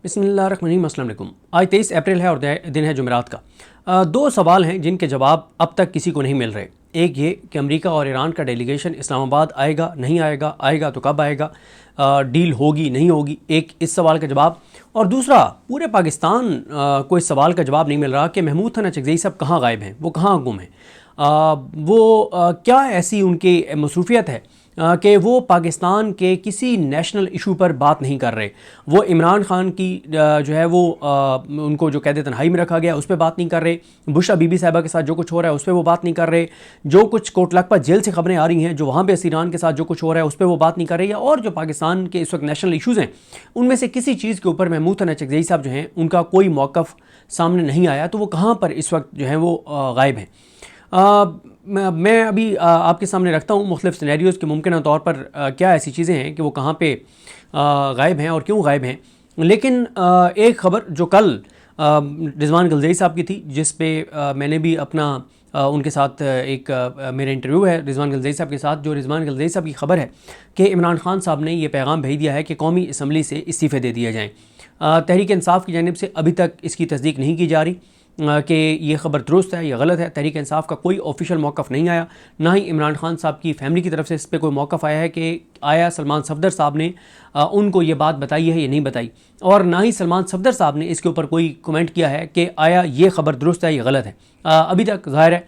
बिस्मिल्लाहिर्रहमानिर्रहीम। अस्सलाम वालेकुम। आज 23 अप्रैल है और दिन है जुमेरात का। दो सवाल हैं जिनके जवाब अब तक किसी को नहीं मिल रहे। एक ये कि अमेरिका और ईरान का डेलीगेशन इस्लामाबाद आएगा नहीं आएगा, आएगा तो कब आएगा, डील होगी नहीं होगी, एक इस सवाल का जवाब। और दूसरा, पूरे पाकिस्तान को इस सवाल का जवाब नहीं मिल रहा कि महमूद हसन अचकज़ई साहब कहाँ गायब हैं, वो कहाँ गुम हैं, क्या ऐसी उनकी मसरूफियत है कि वो पाकिस्तान के किसी नेशनल इशू पर बात नहीं कर रहे। वो इमरान खान की जो है वो उनको जो कैद तन्हाई में रखा गया उस पर बात नहीं कर रहे। बुशरा बीबी साहिबा के साथ जो कुछ हो रहा है उस पर वो बात नहीं कर रहे। जो कुछ कोट लखपत जेल से खबरें आ रही हैं, जो वहाँ पे ईरान के साथ जो कुछ हो रहा है उस पर वो बात नहीं कर रहे। या और जो पाकिस्तान के इस वक्त नेशनल इशूज़ हैं उनमें से किसी चीज़ के ऊपर महमूद हसन अचकज़ई साहब जो हैं उनका कोई मौक़िफ़ सामने नहीं आया। तो वो कहाँ पर इस वक्त जो हैं वो गायब हैं। मैं अभी आपके सामने रखता हूँ मुख्तलिफ सिनेरियोज़ के मुमकिन तौर पर क्या ऐसी चीज़ें हैं कि वो कहाँ पे गायब हैं और क्यों गायब हैं। लेकिन एक ख़बर जो कल रिजवान गलज़ई साहब की थी, जिस पे मैंने भी अपना उनके साथ एक मेरा इंटरव्यू है रिजवान गलज़ई साहब के साथ। जो रिजवान गलज़ई साहब की ख़बर है कि इमरान खान साहब ने ये पैगाम भेज दिया है कि कौमी असम्बली से इस्तीफ़े दे दिए जाएँ। तहरीक इंसाफ की जानिब से अभी तक इसकी तस्दीक नहीं की जा रही कि ये ख़बर दुरुस्त है या गलत है। तहरीक इंसाफ का कोई ऑफिशियल मौक़िफ़ नहीं आया, ना ही इमरान खान साहब की फ़ैमिली की तरफ से इस पर कोई मौक़िफ़ आया है कि आया सलमान सफदर साहब ने उनको ये बात बताई है या नहीं बताई, और ना ही सलमान सफदर साहब ने इसके ऊपर कोई कमेंट किया है कि आया ये ख़बर दुरुस्त है या गलत है। अभी तक ज़ाहिर है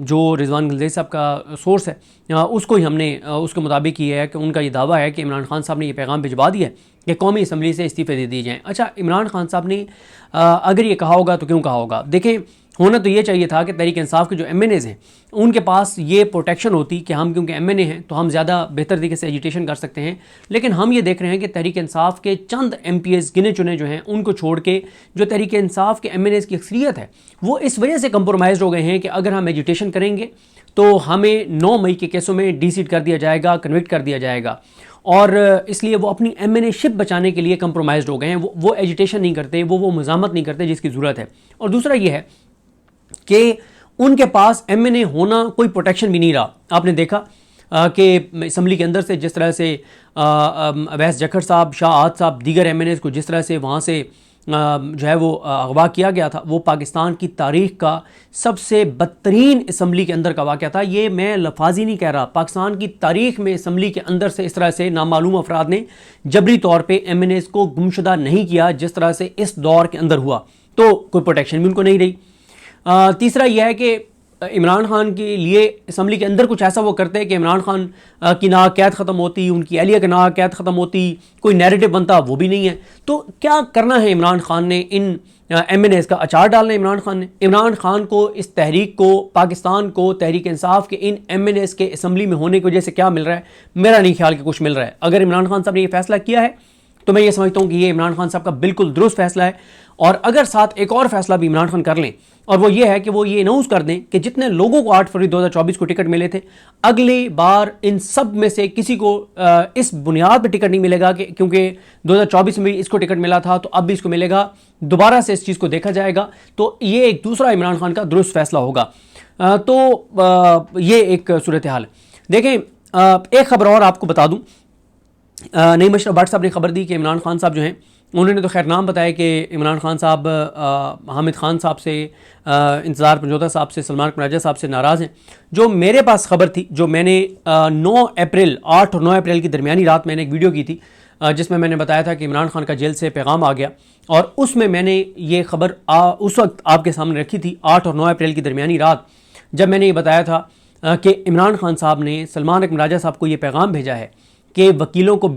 जो रिजवान गलज़ई साहब का सोर्स है उसको ही हमने उसके मुताबिक ये है कि उनका ये दावा है कि इमरान खान साहब ने ये पैगाम भिजवा दिया है कि कौमी असम्बली से इस्तीफ़े दे दिए जाएँ। अच्छा, इमरान खान साहब ने अगर ये कहा होगा तो क्यों कहा होगा? देखें, होना तो ये चाहिए था कि तहरीक इंसाफ के जो MNAs हैं उनके पास ये प्रोटेक्शन होती कि हम क्योंकि MNA हैं तो हम ज़्यादा बेहतर तरीके से एजिटेशन कर सकते हैं। लेकिन हम ये देख रहे हैं कि तहरीक इंसाफ के चंद MPs गिने चुने जो हैं उनको छोड़ के जो तहरीक इंसाफ के MNAs की अक्सरियत है वो इस वजह से कंप्रोमाइज़ हो गए हैं कि अगर हम एजिटेशन करेंगे तो हमें 9 मई के केसों में डीसीट कर दिया जाएगा, कन्विक्ट कर दिया जाएगा, और इसलिए वो अपनी MNA शिप बचाने के लिए कंप्रोमाइज़ हो गए हैं। वो एजिटेशन नहीं करते, वो मज़ामत नहीं करते जिसकी ज़रूरत है। और दूसरा ये है कि उनके पास MNA होना कोई प्रोटेक्शन भी नहीं रहा। आपने देखा कि असम्बली के अंदर से जिस तरह से अवैस जखर साहब, शाह आद साहब, दीगर MNAs को जिस तरह से वहाँ से जो है वो अगवा किया गया था, वो पाकिस्तान की तारीख़ का सबसे बदतरीन असम्बली के अंदर का वाक़या था। ये मैं लफाजी नहीं कह रहा, पाकिस्तान की तारीख़ में असम्बली के अंदर से इस तरह से नामालूम अफराद ने जबरी तौर पे MNAs को गुमशुदा नहीं किया जिस तरह से इस दौर के अंदर हुआ, तो कोई प्रोटेक्शन भी उनको नहीं रही। तीसरा यह है कि इमरान खान के लिए असम्बली के अंदर कुछ ऐसा वो करते हैं कि इमरान खान की ना कैद ख़त्म होती, उनकी अहलिया की ना कैद ख़त्म होती, कोई नैरेटिव बनता, वो भी नहीं है। तो क्या करना है इमरान खान ने? इन MNAs का अचार डालना है इमरान खान ने। इमरान खान को, इस तहरीक को, पाकिस्तान को, तहरीक इंसाफ के इन MNAs के असम्बली में होने की वजह से क्या मिल रहा है? मेरा नहीं ख्याल कि कुछ मिल रहा है। अगर इमरान खान साहब ने ये फैसला किया है तो मैं ये समझता हूँ कि ये इमरान खान साहब का बिल्कुल दुरुस्त फैसला है। और अगर साथ एक और फैसला भी इमरान खान कर लें, और वो ये है कि वो ये अनाउंस कर दें कि जितने लोगों को 8 फरवरी 2024 को टिकट मिले थे, अगली बार इन सब में से किसी को इस बुनियाद पर टिकट नहीं मिलेगा कि क्योंकि 2024 में भी इसको टिकट मिला था तो अब भी इसको मिलेगा, दोबारा से इस चीज़ को देखा जाएगा। तो ये एक दूसरा इमरान खान का दुरुस्त फैसला होगा। तो ये एक सूरत हाल है। देखें, एक खबर और आपको बता दूँ। नईम अशरफ भट्ट साहब ने खबर दी कि इमरान खान साहब जो हैं उन्होंने तो खैर नाम बताया कि इमरान खान साहब हामिद खान साहब से, इंतज़ार पंजोता साहब से, सलमान राजा साहब से नाराज़ हैं। जो मेरे पास खबर थी, जो मैंने 8 और 9 अप्रैल की दरमियानी रात मैंने एक वीडियो की थी जिसमें मैंने बताया था कि इमरान खान का जेल से पैगाम आ गया, और उसमें मैंने ये खबर उस वक्त आपके सामने रखी थी 8 और 9 अप्रैल की दरमियानी रात, जब मैंने ये बताया था कि इमरान खान साहब ने सलमान राजा साहब को ये पैगाम भेजा है कि वकीलों को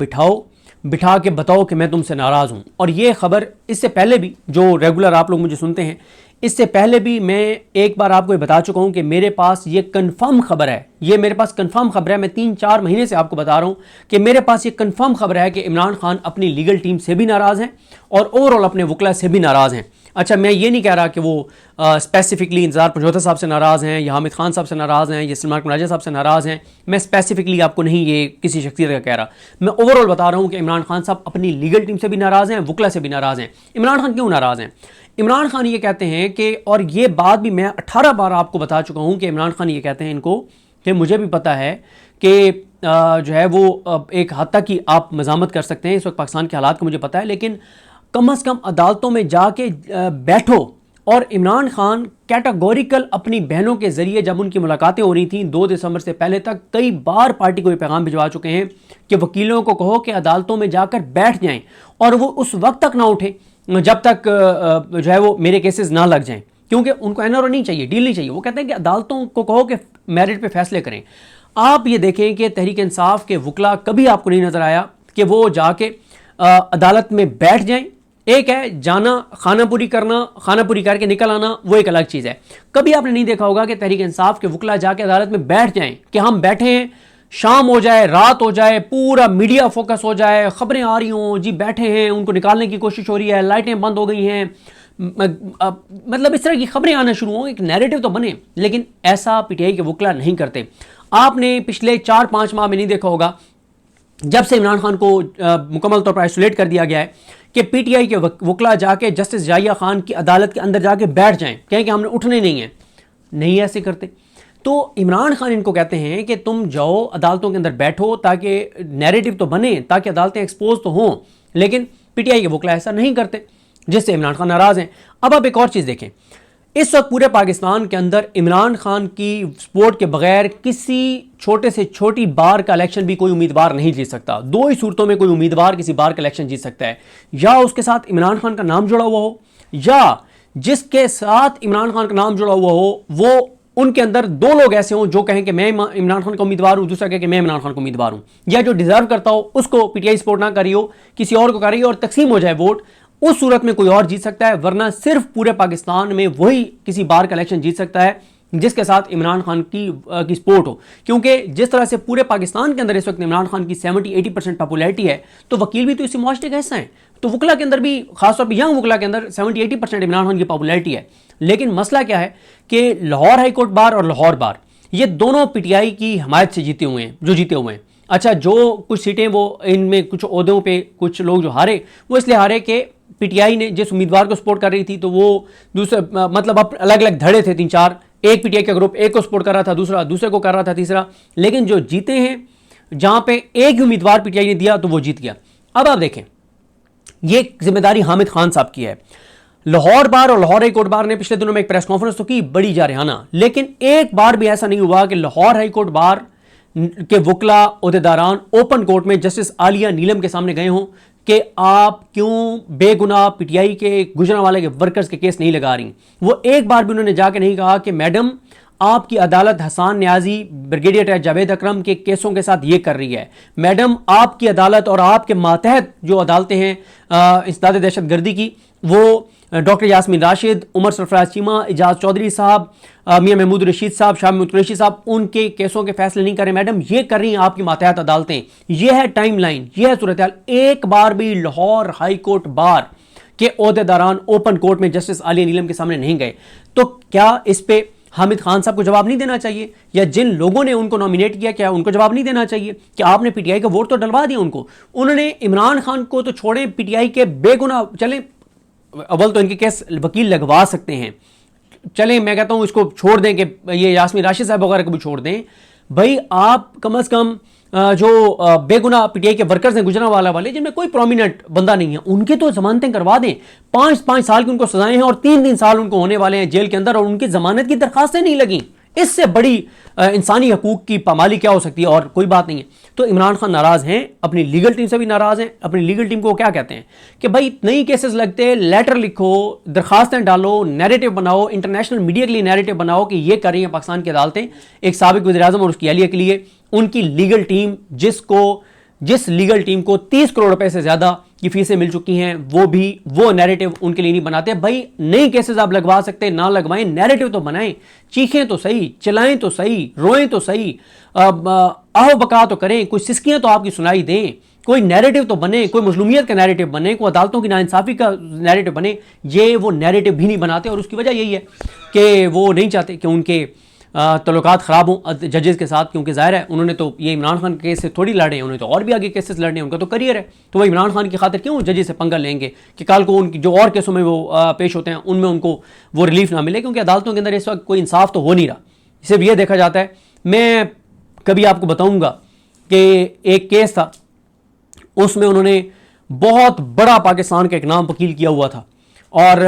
बिठा के बताओ कि मैं तुमसे नाराज़ हूँ। और ये ख़बर इससे पहले भी, जो रेगुलर आप लोग मुझे सुनते हैं, इससे पहले भी मैं एक बार आपको ये बता चुका हूँ कि मेरे पास ये कंफर्म खबर है। ये मेरे पास कंफर्म खबर है। मैं 3-4 महीने से आपको बता रहा हूँ कि मेरे पास ये कंफर्म खबर है कि इमरान खान अपनी लीगल टीम से भी नाराज़ हैं और ओवरऑल अपने वकला से भी नाराज़ हैं। अच्छा, मैं ये नहीं कह रहा कि वो स्पेसिफिकली इंतज़ार पंजोता साहब से नाराज़ हैं या हामिद खान साहब से नाराज़ हैं या सलमान राजा साहब से नाराज़ हैं। मैं स्पेसिफिकली आपको नहीं ये किसी शख्सियत का कह रहा, मैं ओवरऑल बता रहा हूँ कि इमरान खान साहब अपनी लीगल टीम से भी नाराज़ हैं, वकला से भी नाराज़ हैं। इमरान खान क्यों नाराज़ हैं? इमरान खान ये कहते हैं कि, और ये बात भी मैं 18 बार आपको बता चुका हूँ कि इमरान खान ये कहते हैं इनको कि मुझे भी पता है कि जो है वो एक हद तक ही आप मज़ामत कर सकते हैं इस वक्त पाकिस्तान के हालात को, मुझे पता है, लेकिन कम से कम अदालतों में जाके बैठो। और इमरान खान कैटेगोरिकल अपनी बहनों के जरिए जब उनकी मुलाकातें हो रही थी 2 दिसंबर से पहले तक कई बार पार्टी को ये पैगाम भिजवा चुके हैं कि वकीलों को कहो कि अदालतों में जाकर बैठ जाएं और वो उस वक्त तक ना उठे जब तक जो है वो मेरे केसेस ना लग जाएं, क्योंकि उनको एनआरओ नहीं चाहिए, डील नहीं चाहिए। वो कहते हैं कि अदालतों को कहो कि मेरिट पे फैसले करें। आप ये देखें कि तहरीक इंसाफ के वकला कभी आपको नहीं नजर आया कि वो जाके अदालत में बैठ जाएं। एक है जाना, खाना पूरी करना, खाना पूरी करके निकल आना, वो एक अलग चीज़ है। कभी आपने नहीं देखा होगा कि तहरीक इंसाफ के वकला जाके अदालत में बैठ जाएं कि हम बैठे हैं, शाम हो जाए, रात हो जाए, पूरा मीडिया फोकस हो जाए, खबरें आ रही हों, जी बैठे हैं, उनको निकालने की कोशिश हो रही है, लाइटें बंद हो गई हैं, मतलब इस तरह की खबरें आना शुरू हों, एक नैरेटिव तो बने। लेकिन ऐसा पीटीआई के वकला नहीं करते। आपने पिछले 4-5 माह में नहीं देखा होगा, जब से इमरान खान को मुकम्मल तौर पर आइसोलेट कर दिया गया है, कि पीटीआई के वकला जाके जस्टिस जाहिया खान की अदालत के अंदर जाके बैठ जाएं, कहें कि हमने उठने नहीं है। नहीं ऐसे करते। तो इमरान खान इनको कहते हैं कि तुम जाओ अदालतों के अंदर बैठो ताकि नैरेटिव तो बने, ताकि अदालतें एक्सपोज तो हों। लेकिन पीटीआई के वकला ऐसा नहीं करते, जिससे इमरान खान नाराज हैं। अब आप एक और चीज़ देखें, इस वक्त पूरे पाकिस्तान के अंदर इमरान खान की सपोर्ट के बगैर किसी छोटे से छोटी बार का इलेक्शन भी कोई उम्मीदवार नहीं जीत सकता। 2 ही सूरतों में कोई उम्मीदवार किसी बार का इलेक्शन जीत सकता है, या उसके साथ इमरान खान का नाम जुड़ा हुआ हो, या जिसके साथ इमरान खान का नाम जुड़ा हुआ हो वो उनके अंदर 2 लोग ऐसे हों जो कहें कि मैं इमरान खान का उम्मीदवार हूं, दूसरा कहे कि मैं इमरान खान का उम्मीदवार हूं, या जो डिजर्व करता हो उसको पीटीआई सपोर्ट ना करी हो, किसी और को करी हो और तकसीम हो जाए वोट। उस सूरत में कोई और जीत सकता है, वरना सिर्फ पूरे पाकिस्तान में वही किसी बार का इलेक्शन जीत सकता है जिसके साथ इमरान खान की सपोर्ट हो। क्योंकि जिस तरह से पूरे पाकिस्तान के अंदर इस वक्त इमरान खान की 70-80% पॉपुलैरिटी है, तो वकील भी तो इसी मुआशरे का हिस्सा है। तो वकला के अंदर भी, खासतौर पर यंग वकला के अंदर 70-80% इमरान खान की पॉपुलैरिटी है। लेकिन मसला क्या है कि लाहौर हाई कोर्ट बार और लाहौर बार, ये दोनों पीटीआई की हमायत से जीते हुए हैं। अच्छा, जो कुछ सीटें वो इनमें कुछ ओहदों पे कुछ लोग जो हारे, वो इसलिए हारे कि पीटीआई ने जिस उम्मीदवार को सपोर्ट कर रही थी, तो वो दूसरे मतलब अलग अलग धड़े थे 3-4, एक पीटीआई का ग्रुप एक को सपोर्ट कर रहा था, दूसरा दूसरे को कर रहा था, तीसरा। लेकिन जो जीते हैं, जहां पे एक ही उम्मीदवार पीटीआई ने दिया तो वो जीत गया। अब आप देखें, ये जिम्मेदारी हामिद खान साहब की है। लाहौर बार और लाहौर हाई कोर्ट बार ने पिछले दिनों में एक प्रेस कॉन्फ्रेंस तो की, बड़ी जारहाना, लेकिन एक बार भी ऐसा नहीं हुआ कि लाहौर हाई कोर्ट बार के वकला ओहदेदारान ओपन कोर्ट में जस्टिस आलिया नीलम के सामने गए हों कि आप क्यों बेगुनाह पीटीआई के गुजरांवाला के वर्कर्स के केस नहीं लगा रही। वो एक बार भी उन्होंने जाके नहीं कहा कि मैडम आपकी अदालत हसान न्याजी, ब्रिगेडियर जावेद अकरम के केसों के साथ ये कर रही है, मैडम आपकी अदालत और आपके मातहत जो अदालतें हैं इसदाद दहशतगर्दी की, वो डॉक्टर यास्मीन राशिद, उमर सरफराज चीमा, इजाज चौधरी साहब, मियां महमूद रशीद साहब, शाह महमूद कुरैशी साहब, उनके केसों के फैसले नहीं कर रहे मैडम, ये कर रही हैं आपकी मातहत अदालतें। ये है टाइमलाइन, ये है सूरत हाल। एक बार भी लाहौर हाई कोर्ट बार के ओहदेदारान ओपन कोर्ट में जस्टिस आलिया नीलम के सामने नहीं गए। तो क्या इस पे हामिद खान साहब को जवाब नहीं देना चाहिए, या जिन लोगों ने उनको नॉमिनेट किया क्या उनको जवाब नहीं देना चाहिए कि आपने पीटीआई का वोट तो डलवा दिया उनको। उन्होंने इमरान खान को तो छोड़े, पीटीआई के बेगुनाह, चले अव्वल तो इनके केस वकील लगवा सकते हैं, चले मैं कहता हूं इसको छोड़ दें कि ये यास्मीन राशिद साहब वगैरह को भी छोड़ दें। भाई आप कम से कम जो बेगुनाह पीटीआई के वर्कर्स हैं गुजरांवाला वाले, जिनमें कोई प्रोमिनेंट बंदा नहीं है, उनके तो जमानतें करवा दें। 5-5 साल की उनको सजाएं हैं और 3-3 साल उनको होने वाले हैं जेल के अंदर, और उनकी जमानत की दरखास्तें नहीं लगी। इससे बड़ी इंसानी हकूक की पामाली क्या हो सकती है? और कोई बात नहीं है। तो इमरान खान नाराज हैं, अपनी लीगल टीम से भी नाराज हैं। अपनी लीगल टीम को क्या कहते हैं कि भाई नई केसेस लगते, लेटर लिखो, दरखास्तें डालो, नैरेटिव बनाओ, इंटरनेशनल मीडिया के लिए नैरेटिव बनाओ कि ये कर रही है पाकिस्तान की अदालतें। एक साबिक वज़ीर-ए-आज़म और उसकी अहलिया के लिए उनकी लीगल टीम, जिस लीगल टीम को 30 करोड़ रुपए से ज्यादा की फीसें मिल चुकी हैं, वो नैरेटिव उनके लिए नहीं बनाते। भाई नई केसेस आप लगवा सकते, ना लगवाएं, नैरेटिव तो बनाएं, चीखें तो सही, चिल्लाएं तो सही, रोएं तो सही, आहो बका तो करें, कोई सिस्कियां तो आपकी सुनाई दें, कोई नैरेटिव तो बने, कोई मजलूमियत का नैरेटिव बने, कोई अदालतों की नाइंसाफी का नैरेटिव बने। ये वो नैरेटिव भी नहीं बनाते, और उसकी वजह यही है कि वो नहीं चाहते कि उनके तल्लुकात ख़राब हों जजेस के साथ, क्योंकि ज़ाहिर है उन्होंने तो ये इमरान खान के केस से थोड़ी लड़े हैं, उन्होंने तो और भी आगे केसेस लड़ने हैं, उनका तो करियर है। तो वो इमरान खान की खातिर क्यों जजेस से पंगा लेंगे कि कल को उनकी जो और केसों में वो पेश होते हैं उनमें उनको वो रिलीफ ना मिले, क्योंकि अदालतों के अंदर इस वक्त कोई इंसाफ तो हो नहीं रहा। सिर्फ ये देखा जाता है, मैं कभी आपको बताऊँगा कि एक केस था, उसमें उन्होंने बहुत बड़ा पाकिस्तान का एक नाम वकील किया हुआ था और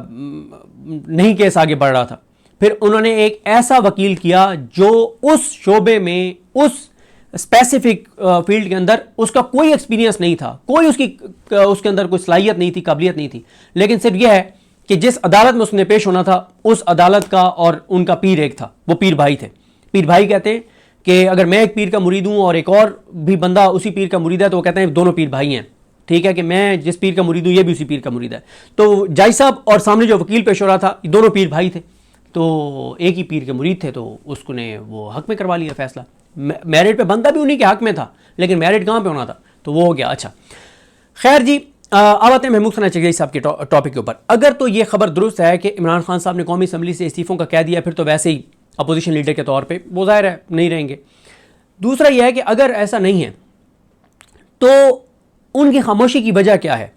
नहीं केस आगे बढ़ रहा था। फिर उन्होंने एक ऐसा वकील किया जो उस शोबे में, उस स्पेसिफिक फील्ड के अंदर उसका कोई एक्सपीरियंस नहीं था, कोई उसके अंदर कोई सलाहियत नहीं थी, काबिलियत नहीं थी, लेकिन सिर्फ यह है कि जिस अदालत में उसने पेश होना था उस अदालत का और उनका पीर एक था, वो पीर भाई थे। पीर भाई कहते हैं कि अगर मैं एक पीर का मुरीद हूं और एक और भी बंदा उसी पीर का मुरीद है तो वो कहते हैं दोनों पीर भाई हैं। ठीक है कि मैं जिस पीर का मुरीद हूं ये भी उसी पीर का मुरीद है। तो जज साहब और सामने जो वकील पेश हो रहा था, दोनों पीर भाई थे, तो एक ही पीर के मुरीद थे, तो उसने वो हक में करवा लिया फैसला। मैरिड पे बंदा भी उन्हीं के हक में था, लेकिन मैरिड कहाँ पे होना था, तो वो हो गया। अच्छा खैर जी, अब आते हैं महमूद खान चगेई साहब के टॉपिक के ऊपर। अगर तो ये खबर दुरुस्त है कि इमरान खान साहब ने कौमी असम्बली से इस्तीफों का कह दिया, फिर तो वैसे ही अपोजिशन लीडर के तौर पे वो ज़ाहिर है नहीं रहेंगे। दूसरा यह है कि अगर ऐसा नहीं है तो उनकी खामोशी की वजह क्या है।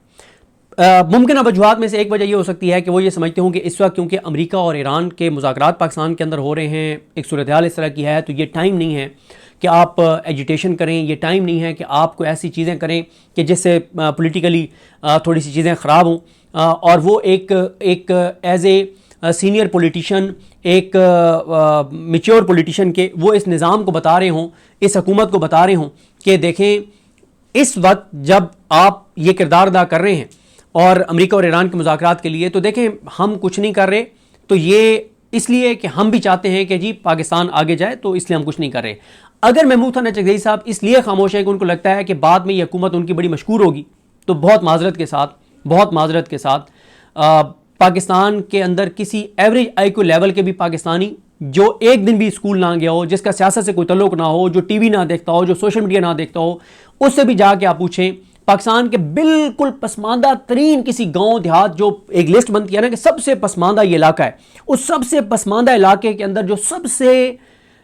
मुमकिन वजूहात में से एक वजह यह हो सकती है कि वो ये समझते हों कि इस वक्त क्योंकि अमेरिका और ईरान के मुज़ाकरात पाकिस्तान के अंदर हो रहे हैं, एक सूरत हाल इस तरह की है, तो ये टाइम नहीं है कि आप एजिटेशन करें, ये टाइम नहीं है कि आप कोई ऐसी चीज़ें करें कि जिससे पॉलिटिकली थोड़ी सी चीज़ें ख़राब हों। और वो एक एज ए सीनियर पॉलिटिशियन, एक मैच्योर पॉलिटिशियन के वो इस निज़ाम को बता रहे हों, इस हुकूमत को बता रहे हों कि देखें इस वक्त जब आप ये किरदार अदा कर रहे हैं और अमेरिका और ईरान के मुज़ाकरात के लिए, तो देखें हम कुछ नहीं कर रहे, तो ये इसलिए कि हम भी चाहते हैं कि जी पाकिस्तान आगे जाए, तो इसलिए हम कुछ नहीं कर रहे। अगर महमूद खान चगेई साहब इसलिए खामोश है कि उनको लगता है कि बाद में ये हुकूमत उनकी बड़ी मशकूर होगी, तो बहुत माजरत के साथ पाकिस्तान के अंदर किसी एवरेज IQ लेवल के भी पाकिस्तानी जो एक दिन भी स्कूल ना गया हो, जिसका सियासत से कोई तल्लुक ना हो, जो टीवी ना देखता हो, जो सोशल मीडिया ना देखता हो, उससे भी जाके आप पूछें पाकिस्तान के बिल्कुल पसमानदा तरीन किसी गांव देहात, जो एक लिस्ट बनती है ना कि सबसे पसमानदा ये इलाका है, उस सबसे पसमानदा इलाके के अंदर जो सबसे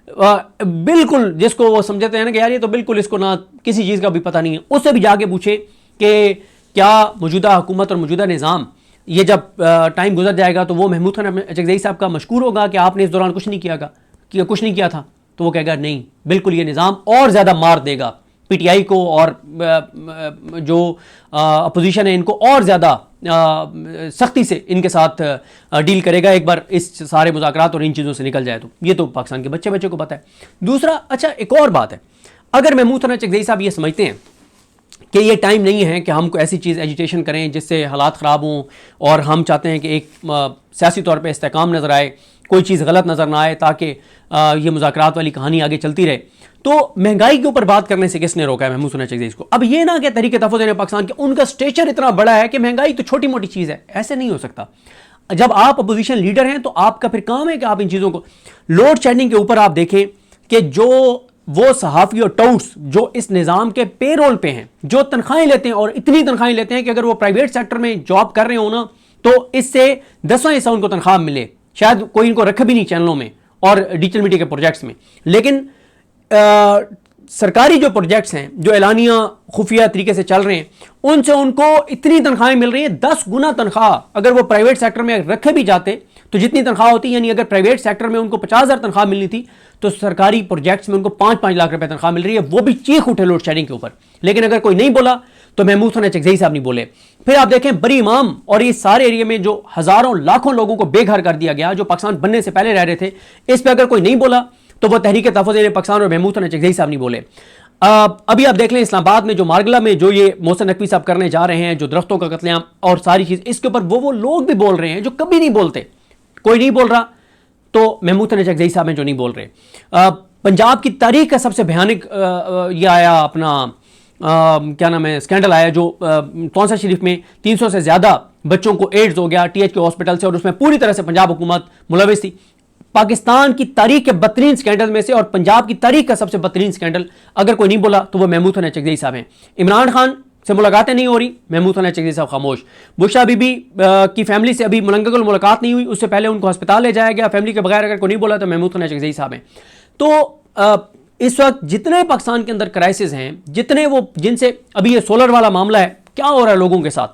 बिल्कुल जिसको वो समझते हैं ना कि यार ये तो बिल्कुल इसको ना किसी चीज़ का भी पता नहीं है, उससे भी जाके पूछे कि क्या मौजूदा हुकूमत और मौजूदा निज़ाम ये जब टाइम गुजर जाएगा तो वो महमूद खान चगेई साहब का मशकूर होगा कि आपने इस दौरान कुछ नहीं किया था, तो वो कहेगा नहीं, बिल्कुल ये निज़ाम और ज़्यादा मार देगा PTI को और जो अपोजिशन है इनको और ज़्यादा सख्ती से इनके साथ डील करेगा एक बार इस सारे मुज़ाकरात और इन चीज़ों से निकल जाए। तो ये तो पाकिस्तान के बच्चे को पता है। दूसरा, अच्छा एक और बात है, अगर महमूद खान चगेई साहब ये समझते हैं कि ये टाइम नहीं है कि हम कोई ऐसी चीज़ एजिटेशन करें जिससे हालात ख़राब हों, और हम चाहते हैं कि एक सियासी तौर पर इस्तेकाम नज़र आए, कोई चीज़ गलत नज़र ना आए, ताकि ये मुज़ाकरात वाली कहानी आगे चलती रहे, तो महंगाई के ऊपर बात करने से किसने रोका है महमूद खान चगेई को। अब ये ना कि तहरीक तहफ़्फ़ुज़ पाकिस्तान के उनका स्टेचर इतना बड़ा है कि महंगाई तो छोटी मोटी चीज़ है, ऐसे नहीं हो सकता। जब आप अपोजिशन लीडर हैं तो आपका फिर काम है कि आप इन चीज़ों को, लोड शेडिंग के ऊपर आप देखें कि जो वो सहाफ़ी और टाउट्स जो इस निज़ाम के पेरोल पे हैं, जो तनख्वाहें लेते हैं, और इतनी तनख्वाहें लेते हैं कि अगर वो प्राइवेट सेक्टर में जॉब कर रहे हो ना तो इससे 10वां हिस्सा उनको तनख्वाह मिले, शायद कोई इनको रखे भी नहीं चैनलों में और डिजिटल मीडिया के प्रोजेक्ट्स में, लेकिन सरकारी जो प्रोजेक्ट्स हैं जो एलानिया खुफिया तरीके से चल रहे हैं उनसे उनको इतनी तनख्वाहें मिल रही हैं, 10 गुना तनख्वाह अगर वो प्राइवेट सेक्टर में रखे भी जाते तो जितनी तनख्वाह होती, यानी अगर प्राइवेट सेक्टर में उनको 50,000 तनख्वाह मिलनी थी तो सरकारी प्रोजेक्ट्स में उनको 5-5 लाख रुपए तनख्वाह मिल रही है, वो भी चीख उठे लोड शेडिंग के ऊपर। लेकिन अगर कोई नहीं बोला तो महमूद खान चगेई साहब नहीं बोले। फिर आप देखें बरी इमाम और इस सारे एरिया में जो हजारों लाखों लोगों को बेघर कर दिया गया, जो पाकिस्तान बनने से पहले रह रहे थे, इस पर अगर कोई नहीं बोला तो वह तहरीक तहफ़्फ़ुज़ पाकिस्तान और महमूद खान चगेई साहब नहीं बोले। अभी आप देख लें इस्लामाबाद में जो मारगला में जो ये मोहसिन नकवी साहब करने जा रहे हैं, जो दरख्तों का कत्लेआम और सारी चीज़, इसके ऊपर वो लोग भी बोल रहे हैं जो कभी नहीं बोलते। कोई नहीं बोल रहा तो महमूद खान चगेई साहब हैं जो नहीं बोल रहे। पंजाब की तारीख का सबसे भयानक ये आया अपना क्या नाम है स्कैंडल आया, जो तौसा शरीफ में 300 से ज़्यादा बच्चों को एड्स हो गया THK हॉस्पिटल से, और उसमें पूरी तरह से पंजाब हुकूमत मुलविस थी। पाकिस्तान की तारीख के बदतरीन स्कैंडल में से और पंजाब की तारीख का सबसे बदतरीन स्कैंडल, अगर कोई नहीं बोला तो वह महमूद खान चगेई साहब हैं। इमरान खान से मुलाकातें नहीं हो रही, महमूद खान चगेई साहब खामोश। बुशरा बीबी की फैमिली से अभी मुलाकात नहीं हुई, उससे पहले उनको अस्पताल ले जाया गया, फैमिली के बगैर अगर कोई नहीं बोला तो महमूद खान चगेई साहब हैं। तो इस वक्त जितने पाकिस्तान के अंदर क्राइसिस हैं, जितने वो जिनसे अभी ये सोलर वाला मामला है, क्या हो रहा है लोगों के साथ,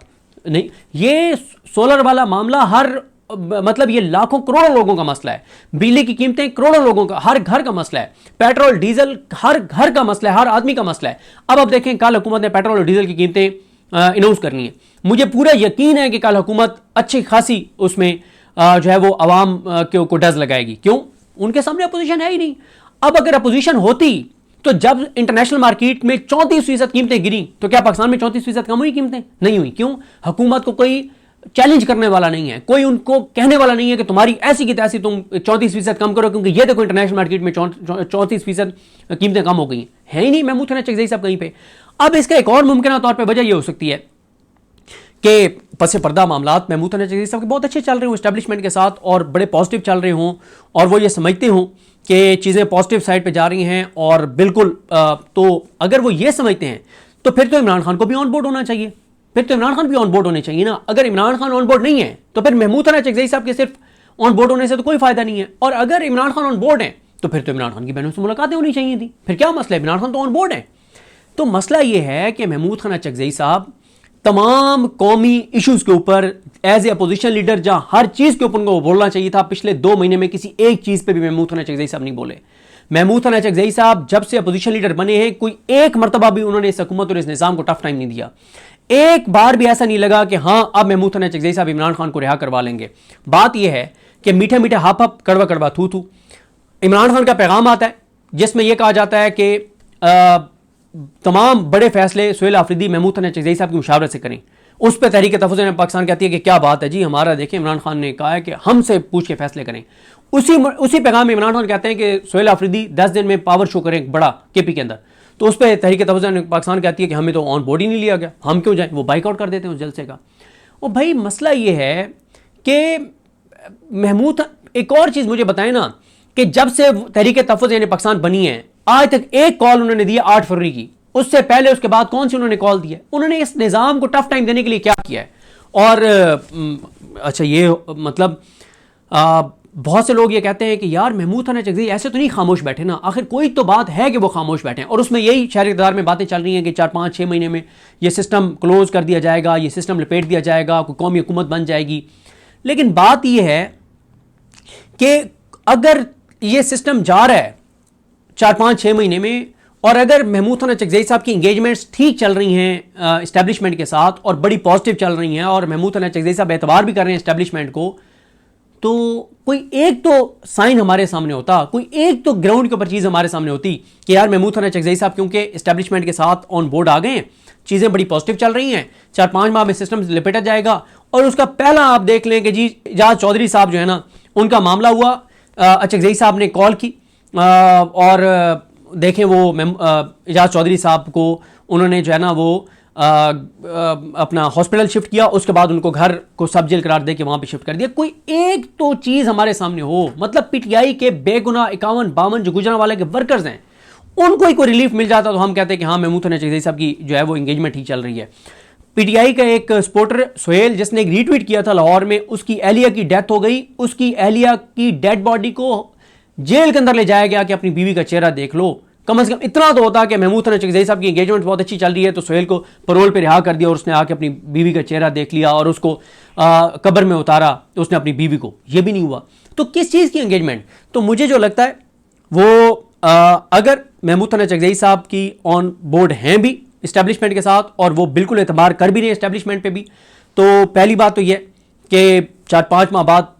नहीं ये सोलर वाला मामला हर मतलब ये लाखों करोड़ों लोगों का मसला है, बिजली की कीमतें करोड़ों लोगों का, हर घर का मसला है, पेट्रोल डीजल हर घर का मसला है, हर आदमी का मसला है। अब आप देखें कल हुकूमत ने पेट्रोल और डीजल की कीमतें अनाउंस करनी है। मुझे पूरा यकीन है कि कल हुकूमत अच्छी खासी उसमें जो है वो अवाम को डज लगाएगी। क्यों? उनके सामने अपोजिशन है ही नहीं। अब अगर अपोजिशन होती तो जब इंटरनेशनल मार्केट में 34% कीमतें गिरी तो क्या पाकिस्तान में 34% कम हुई कीमतें? नहीं हुई। क्यों? हुकूमत को कोई चैलेंज करने वाला नहीं है, कोई उनको कहने वाला नहीं है कि तुम्हारी ऐसी की तैसी तुम 34% कम करो, क्योंकि ये देखो इंटरनेशनल मार्केट में 34% कीमतें कम हो गई है ही नहीं। महमूद हसन चकज़ई साहब कहीं पे। अब इसका एक और मुमकिन तौर पर वजह यह हो सकती है कि पसे पर्दा मामलात महमूद हसन चकज़ई साहब के बहुत अच्छे चल रहे हों इस्टेब्लिशमेंट के साथ और बड़े पॉजिटिव चल रहे हों और वो ये समझते हों कि चीज़ें पॉजिटिव साइड पे जा रही हैं और बिल्कुल तो अगर वो ये समझते हैं तो फिर तो इमरान खान को भी ऑन बोर्ड होना चाहिए, फिर तो इमरान खान भी ऑन बोर्ड होने चाहिए ना। अगर इमरान खान ऑन बोर्ड नहीं है तो फिर महमूद हसन चकज़ई साहब के सिर्फ ऑन बोर्ड होने से तो कोई फायदा नहीं है। और अगर इमरान खान ऑन बोर्ड है तो फिर तो इमरान खान की बहनों से मुलाकातें होनी चाहिए थी। फिर क्या मसला है? इमरान खान तो ऑन बोर्ड है। तो मसला यह है कि महमूद हसन चकज़ई साहब तमाम कौमी इश्यूज के ऊपर एज ए अपोजिशन लीडर जहां हर चीज के ऊपर उनको बोलना चाहिए था, पिछले 2 महीने में किसी एक चीज पे भी महमूद हसन चकज़ई साहब नहीं बोले। महमूद हसन चकज़ई साहब जब से अपोजिशन लीडर बने हैं कोई एक मरतबा भी उन्होंने इस हुकूमत और इस निजाम को टफ टाइम नहीं दिया। एक बार भी ऐसा नहीं लगा कि हाँ अब महमूद हसन चकज़ई साहब इमरान खान को रिहा करवा लेंगे। बात यह है कि मीठे मीठे हाप हप कड़वा कड़वा थू थू इमरान खान का पैगाम आता है जिसमें यह कहा जाता है कि तमाम बड़े फैसले सुहेल आफरीदी महमूद हसन चकज़ई साहब की मुशावरत से करें। उस पर तहरीक तहफ़्फ़ुज़ पाकिस्तान कहती है कि क्या बात है जी, हमारा देखें इमरान खान ने कहा है कि हमसे पूछ के फैसले करें। उसी पैगाम में इमरान खान कहते हैं कि सुहेल आफरीदी 10 दिन में पावर शो करें बड़ा केपी के अंदर। तो उस पर तहरीक तहफ़्फ़ुज़ पाकिस्तान कहती है कि हमें तो ऑन बोर्ड ही नहीं लिया गया, हम क्यों जाएँ? वो बाइकआउट कर देते हैं उस जलसे का। और भाई मसला ये है कि महमूद एक और चीज़ मुझे बताएं ना कि जब से तहरीक तहफ़्फ़ुज़ पाकिस्तान बनी है आज तक एक कॉल उन्होंने दी 8 फरवरी की, उससे पहले उसके बाद कौन सी उन्होंने कॉल दी है? उन्होंने इस निज़ाम को टफ टाइम देने के लिए क्या किया है? और अच्छा ये मतलब बहुत से लोग ये कहते हैं कि यार महमूद हसन चकज़ई ऐसे तो नहीं खामोश बैठे ना, आखिर कोई तो बात है कि वो खामोश बैठे। और उसमें यही शहरी इक़्तिदार में बातें चल रही हैं कि 4-5-6 महीने में ये सिस्टम क्लोज कर दिया जाएगा, ये सिस्टम लपेट दिया जाएगा, कोई कौमी हुकूमत बन जाएगी। लेकिन बात यह है कि अगर ये सिस्टम जा रहा है 4-5-6 महीने में और अगर महमूद हसन चकज़ई साहब की इंगेजमेंट्स ठीक चल रही हैं इस्टेब्लिशमेंट के साथ और बड़ी पॉजिटिव चल रही हैं और महमूद हसन चकज़ई साहब एतबार भी कर रहे हैं इस्टेब्लिशमेंट को, तो कोई एक तो साइन हमारे सामने होता, कोई एक तो ग्राउंड के ऊपर चीज़ हमारे सामने होती कि यार महमूद हसन चकज़ई साहब क्योंकि इस्टेब्लिशमेंट के साथ ऑन बोर्ड आ गए हैं, चीज़ें बड़ी पॉजिटिव चल रही हैं, 4-5 माह में सिस्टम लपेटा जाएगा। और उसका पहला आप देख लें कि जी एजाज चौधरी साहब जो है ना उनका मामला हुआ, चकज़ई साहब ने कॉल की और देखें वो एजाज चौधरी साहब को उन्होंने जो है ना वो अपना हॉस्पिटल शिफ्ट किया, उसके बाद उनको घर को सब जेल करार दे के वहां पे शिफ्ट कर दिया। कोई एक तो चीज हमारे सामने हो, मतलब पीटीआई के बेगुनाह 51-52 जो गुजरांवाला के वर्कर्स हैं उनको ही कोई रिलीफ मिल जाता तो हम कहते हैं कि हाँ महमूद हसन चकज़ई साहब की जो है वो इंगेजमेंट ही चल रही है। पीटीआई का एक सपोर्टर सुहेल जिसने एक रीट्वीट किया था लाहौर में, उसकी एहलिया की डेथ हो गई, उसकी एहलिया की डेड बॉडी को जेल के अंदर ले जाया गया कि अपनी बीवी का चेहरा देख लो। कम से कम इतना तो होता कि महमूद हसन चकज़ई साहब की एंगेजमेंट बहुत अच्छी चल रही है तो सुहेल को पैरोल पे रिहा कर दिया और उसने आके अपनी बीवी का चेहरा देख लिया और उसको कब्र में उतारा तो उसने अपनी बीवी को, ये भी नहीं हुआ। तो किस चीज़ की एंगेजमेंट? तो मुझे जो लगता है वो अगर महमूद हसन चकज़ई साहब की ऑन बोर्ड हैं भी इस्टेब्लिशमेंट के साथ और वो बिल्कुल एतबार कर भी रहे इस्टेब्लिशमेंट पे भी, तो पहली बात तो यह कि 4-5 माह बाद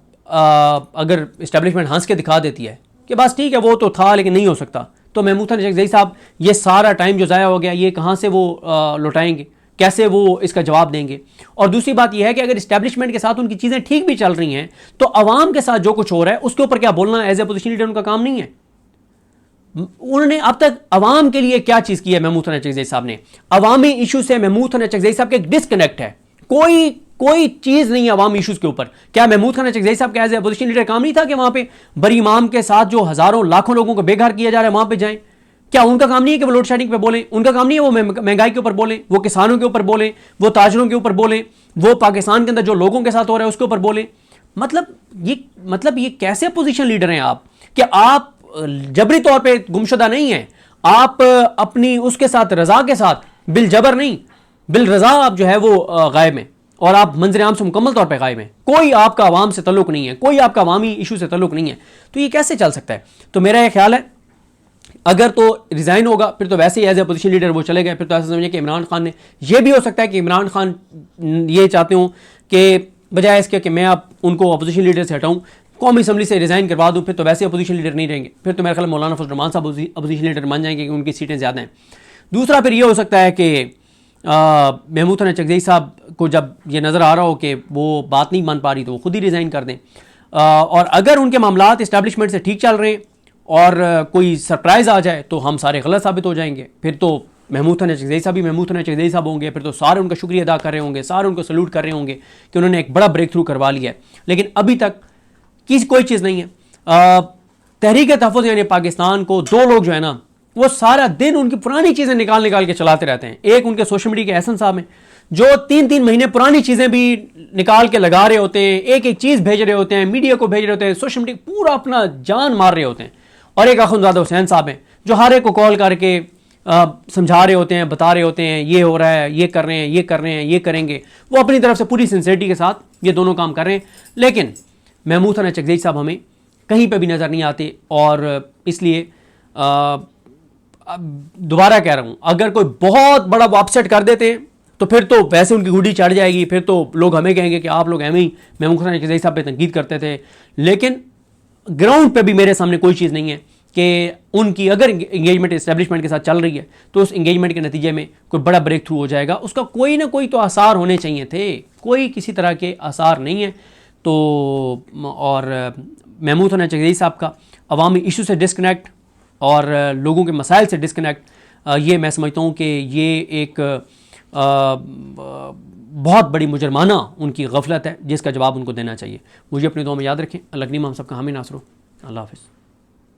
अगर इस्टेब्लिशमेंट हंस के दिखा देती है कि बस ठीक है वो तो था लेकिन नहीं हो सकता, तो महमूद हसन चकज़ई साहब ये सारा टाइम जो ज़ाया हो गया ये कहाँ से वो लौटाएंगे, कैसे वो इसका जवाब देंगे? और दूसरी बात यह है कि अगर इस्टेब्लिशमेंट के साथ उनकी चीज़ें ठीक भी चल रही हैं तो अवाम के साथ जो कुछ हो रहा है उसके ऊपर क्या बोलना एज ए अपोजिशन लीडर उनका काम नहीं है? उन्होंने अब तक अवाम के लिए क्या चीज़ की है? महमूद हसन चकज़ई साहब ने अवामी इशू से महमूद हसन चकज़ई साहब के एक डिस्कनेक्ट है, कोई चीज नहीं है अवामी इश्यूज के ऊपर। क्या महमूद हसन चकज़ई साहब का एज ए अपोजिशन लीडर काम नहीं था कि वहां पे बरी इमाम के साथ जो हजारों लाखों लोगों को बेघर किया जा रहा है वहां पे जाएं? क्या उनका काम नहीं है कि वो लोड शेडिंग पे बोलें? उनका काम नहीं है वो महंगाई के ऊपर बोलें, वो किसानों के ऊपर बोलें, वो ताजरों के ऊपर बोलें, वो पाकिस्तान के अंदर जो लोगों के साथ हो रहा है उसके ऊपर बोलें? मतलब ये कैसे अपोजिशन लीडर हैं आप कि आप जबरी तौर पर गुमशुदा नहीं है, आप अपनी उसके साथ रजा के साथ बिल जबर नहीं बिल रजा आप जो है वो गायब हैं और आप मंजर आम से मुकम्मल तौर पे गायब हैं। कोई आपका आवाम से तल्लुक नहीं है, कोई आपका अवामी इशू से तल्लुक नहीं है। तो ये कैसे चल सकता है? तो मेरा ये ख्याल है अगर तो रिज़ाइन होगा, फिर तो वैसे ही एज ए अपोजिशन लीडर वो चले गए, फिर तो ऐसा समझें कि इमरान खान ने, ये भी हो सकता है कि इमरान खान ये चाहते हो कि बजाय इसके कि मैं अब उनको अपोजिशन लीडर से हटाऊं, कौमी असम्बली से रिज़ाइन करवा दूं, फिर तो वैसे अपोजिशन लीडर नहीं रहेंगे, फिर तो मेरे ख्याल मौलाना फजल रहमान साहब अपोजिशन लीडर बन जाएंगे कि उनकी सीटें ज़्यादा हैं। दूसरा फिर ये हो सकता है कि महमूद हसन चकज़ई साहब को जब ये नज़र आ रहा हो कि वो बात नहीं मान पा रही तो वो खुद ही रिज़ाइन कर दें, और अगर उनके मामलात इस्टेब्लिशमेंट से ठीक चल रहे हैं और कोई सरप्राइज़ आ जाए तो हम सारे गलत साबित हो जाएंगे, फिर तो महमूद हसन चकज़ई साहब भी महमूद हसन चकज़ई साहब होंगे, फिर तो सारे उनका शुक्रिया अदा कर रहे होंगे, सारे उनको सल्यूट कर रहे होंगे कि उन्होंने एक बड़ा ब्रेक थ्रू करवा लिया है। लेकिन अभी तक कोई चीज़ नहीं है। तहरीक तहफ़्फ़ुज़ यानी पाकिस्तान को दो लोग जो है ना, वो सारा दिन उनकी पुरानी चीज़ें निकाल के चलाते रहते हैं। एक उनके सोशल मीडिया के एहसन साहब हैं जो 3-3 महीने पुरानी चीज़ें भी निकाल के लगा रहे होते हैं, एक एक चीज़ भेज रहे होते हैं, मीडिया को भेज रहे होते हैं, सोशल मीडिया पूरा अपना जान मार रहे होते हैं। और एक अखुंज़ादा हुसैन साहब हैं जो हर एक को कॉल करके समझा रहे होते हैं, बता रहे होते हैं ये हो रहा है, ये कर रहे हैं, ये कर रहे हैं, ये करेंगे। वो अपनी तरफ से पूरी सिंसियरिटी के साथ ये दोनों काम कर रहे हैं, लेकिन महमूद हसन चकज़ई साहब हमें कहीं पे भी नज़र नहीं आते। और इसलिए दोबारा कह रहा हूँ, अगर कोई बहुत बड़ा वो अपसेट कर देते हैं तो फिर तो वैसे उनकी गुडी चढ़ जाएगी, फिर तो लोग हमें कहेंगे कि आप लोग एवं ही महमूद हसन चकज़ई साहब पे तनकीद करते थे। लेकिन ग्राउंड पे भी मेरे सामने कोई चीज़ नहीं है कि उनकी अगर इंगेजमेंट इस्टेब्लिशमेंट के साथ चल रही है तो उस इंगेजमेंट के नतीजे में कोई बड़ा ब्रेक थ्रू हो जाएगा। उसका कोई ना कोई तो आसार होने चाहिए थे, कोई किसी तरह के आसार नहीं है। तो और महमूद हसन चकज़ई साहब का अवामी इशू से डिस्कनेक्ट और लोगों के मसाइल से डिस्कनेक्ट, ये मैं समझता हूँ कि ये एक बहुत बड़ी मुजरमाना उनकी गफलत है जिसका जवाब उनको देना चाहिए। मुझे अपनी दुआ में याद रखें। अल्लाह करीम हम सबका हामी नासर हो। अल्लाह हाफ़िज़।